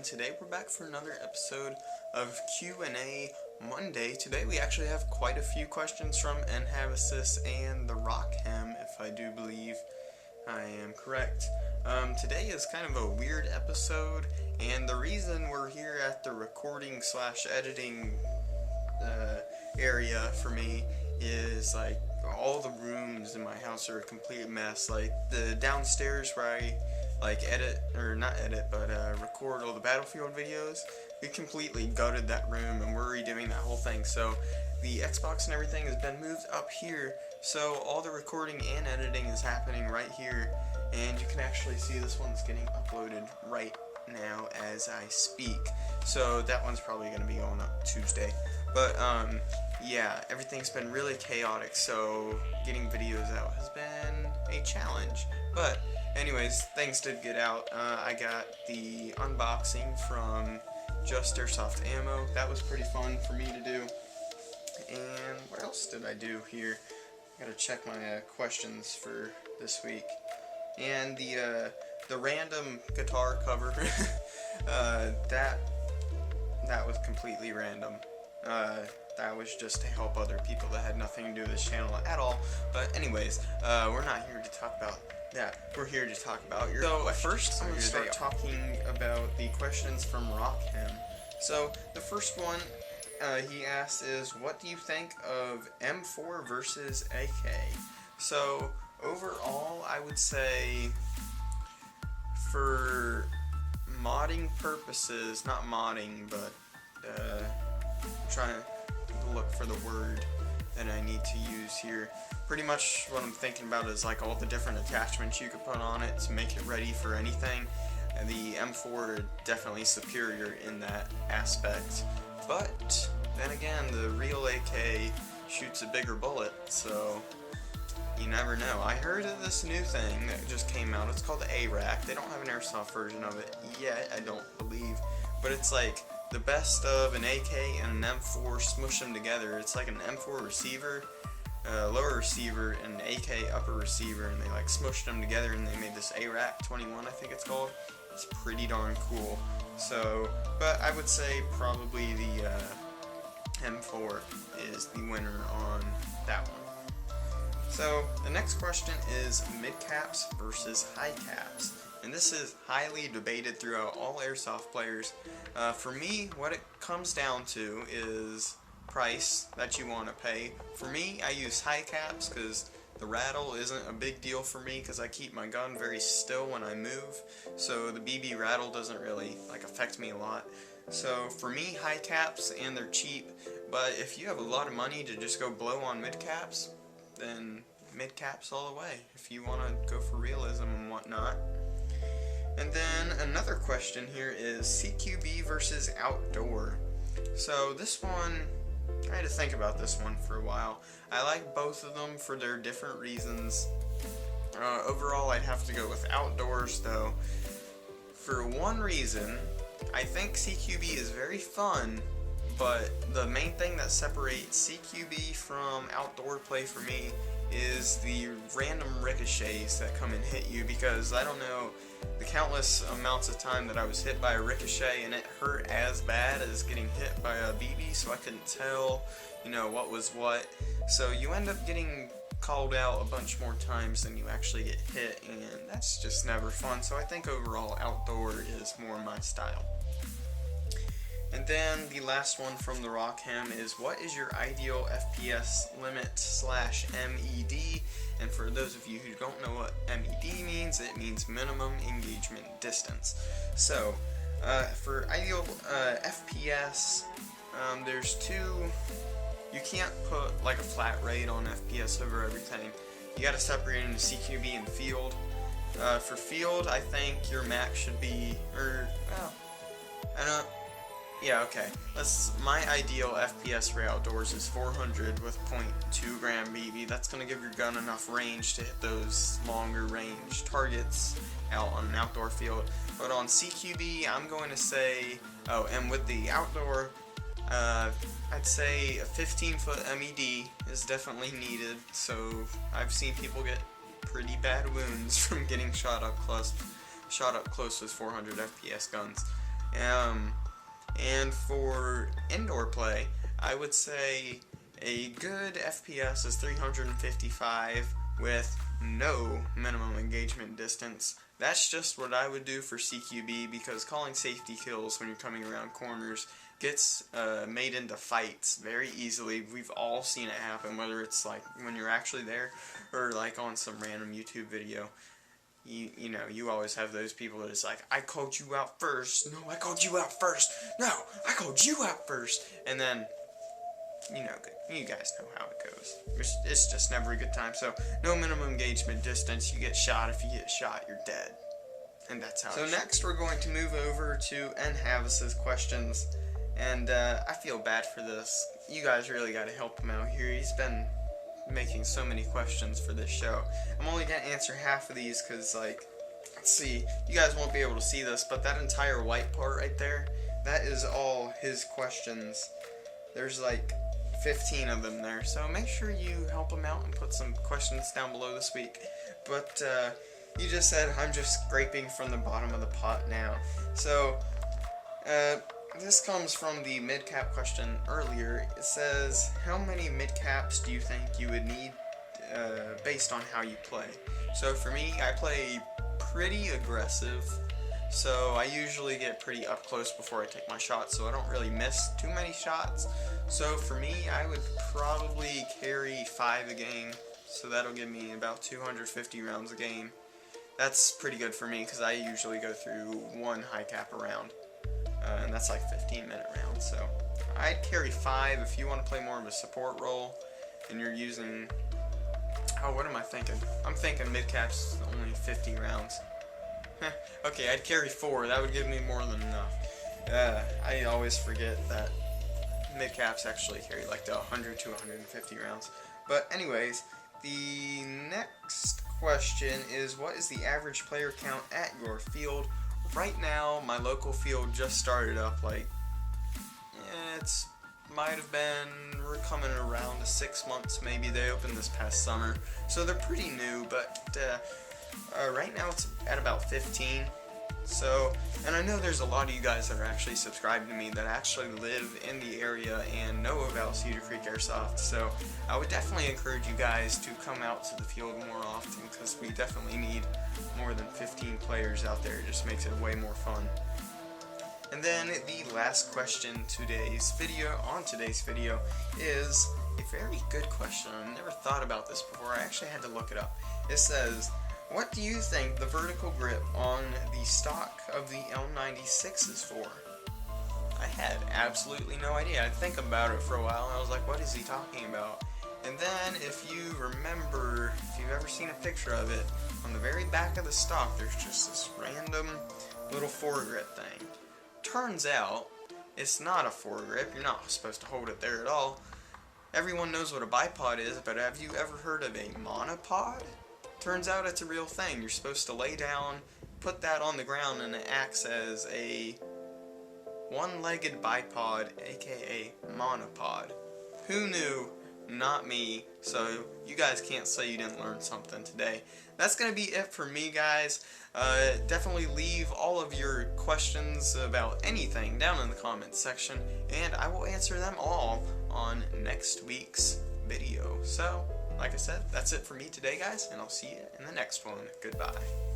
and today we're back for another episode of Q&A Monday. Today we actually have quite a few questions from nhavisis and the rokhem, if I do believe I am correct. Today is kind of a weird episode, and the reason we're here at the recording slash editing area for me is like all the rooms in my house are a complete mess. Like the downstairs where I record all the Battlefield videos, we completely gutted that room and we're redoing that whole thing. So the Xbox and everything has been moved up here, so all the recording and editing is happening right here, and you can actually see this one's getting uploaded right now as I speak. So that one's probably going to be going up Tuesday. But yeah, everything's been really chaotic, so getting videos out has been a challenge. But anyways, things did get out. I got the unboxing from Just Airsoft Ammo. That was pretty fun for me to do. And what else did I do here? I gotta check my questions for this week. And the random guitar cover, that was completely random. That was just to help other people that had nothing to do with this channel at all. But anyways, we're not here to talk about that. We're here to talk about your questions. First, I'm going to start talking about the questions from Rokhem. So the first one he asks is, what do you think of M4 versus AK? So overall, I would say for modding purposes, not modding, but I'm trying to look for the word that I need to use here. Pretty much what I'm thinking about is like all the different attachments you could put on it to make it ready for anything. And the M4 definitely superior in that aspect. But then again, the real AK shoots a bigger bullet, so you never know. I heard of this new thing that just came out. It's called the A-Rack. They don't have an Airsoft version of it yet, I don't believe. But it's like the best of an AK and an M4, smush them together. It's like an M4 receiver, lower receiver, and an AK upper receiver, and they like smushed them together and they made this A-Rack 21, I think it's called. It's pretty darn cool. So, but I would say probably the M4 is the winner on that one. So the next question is mid-caps versus high caps. And this is highly debated throughout all Airsoft players. For me, what it comes down to is price that you want to pay. For me, I use high caps because the rattle isn't a big deal for me because I keep my gun very still when I move. So the BB rattle doesn't really affect me a lot. So for me, high caps, and they're cheap. But if you have a lot of money to just go blow on mid caps, then mid caps all the way. If you want to go for realism and whatnot. And then another question here is CQB versus outdoor. So this one, I had to think about this one for a while. I like both of them for their different reasons. Overall, I'd have to go with outdoors though. For one reason, I think CQB is very fun, but the main thing that separates CQB from outdoor play for me is the random ricochets that come and hit you, because I don't know the countless amounts of time that I was hit by a ricochet and it hurt as bad as getting hit by a BB, so I couldn't tell, what was what. So you end up getting called out a bunch more times than you actually get hit, and that's just never fun. So I think overall outdoor is more my style. And then the last one from the Rokhem is, what is your ideal FPS limit / MED? And for those of you who don't know what MED means, it means minimum engagement distance. So for ideal FPS, there's two. You can't put like a flat rate on FPS over everything. You got to separate into CQB and field. For field, I think your max should be, yeah, okay. My ideal FPS for outdoors is 400 with 0.2 gram BB. That's going to give your gun enough range to hit those longer range targets out on an outdoor field. But on CQB, I'm going to say, and with the outdoor, I'd say a 15-foot MED is definitely needed. So I've seen people get pretty bad wounds from getting shot up close with 400 FPS guns. And for indoor play, I would say a good FPS is 355 with no minimum engagement distance. That's just what I would do for CQB, because calling safety kills when you're coming around corners gets made into fights very easily. We've all seen it happen, whether it's like when you're actually there or like on some random YouTube video. You know, you always have those people that is like, I called you out first. No, I called you out first. No, I called you out first. And then, you know, you guys know how it goes. It's just never a good time. So, no minimum engagement distance. You get shot. If you get shot, you're dead. And that's how. So next we're going to move over to nhavisis questions. And I feel bad for this. You guys really got to help him out here. He's been making so many questions for this show. I'm only going to answer half of these because, like, let's see, you guys won't be able to see this, but that entire white part right there, that is all his questions. There's like 15 of them there, so make sure you help him out and put some questions down below this week. But you just said, I'm just scraping from the bottom of the pot now. So this comes from the mid-cap question earlier. It says, how many mid-caps do you think you would need based on how you play? So for me, I play pretty aggressive, so I usually get pretty up close before I take my shots, so I don't really miss too many shots. So for me, I would probably carry 5 a game, so that'll give me about 250 rounds a game. That's pretty good for me, because I usually go through 1 high cap a round. And that's like 15-minute rounds, so I'd carry 5 if you want to play more of a support role and you're using, oh, what am I thinking? I'm thinking mid-cap's only 50 rounds. Okay, I'd carry 4, that would give me more than enough. I always forget that mid-caps actually carry like the 100 to 150 rounds. But anyways, the next question is, what is the average player count at your field? Right now, my local field just started up, like, it's might have been, we're coming around to 6 months maybe. They opened this past summer, so they're pretty new, but right now it's at about 15. So, and I know there's a lot of you guys that are actually subscribed to me that actually live in the area and know about Cedar Creek Airsoft, so I would definitely encourage you guys to come out to the field more often, because we definitely need more than 15 players out there. It just makes it way more fun. And then the last question on today's video is a very good question. I've never thought about this before. I actually had to look it up. It says, what do you think the vertical grip on the stock of the L86 is for? I had absolutely no idea. I think about it for a while and I was like, what is he talking about? And then if you remember, if you've ever seen a picture of it, on the very back of the stock there's just this random little foregrip thing. Turns out it's not a foregrip. You're not supposed to hold it there at all. Everyone knows what a bipod is, but have you ever heard of a monopod? Turns out it's a real thing. You're supposed to lay down, put that on the ground, and it acts as a one-legged bipod, aka monopod. Who knew? Not me. So you guys can't say you didn't learn something today. That's going to be it for me, guys. Definitely leave all of your questions about anything down in the comments section, and I will answer them all on next week's video. So, like I said, that's it for me today, guys, and I'll see you in the next one. Goodbye.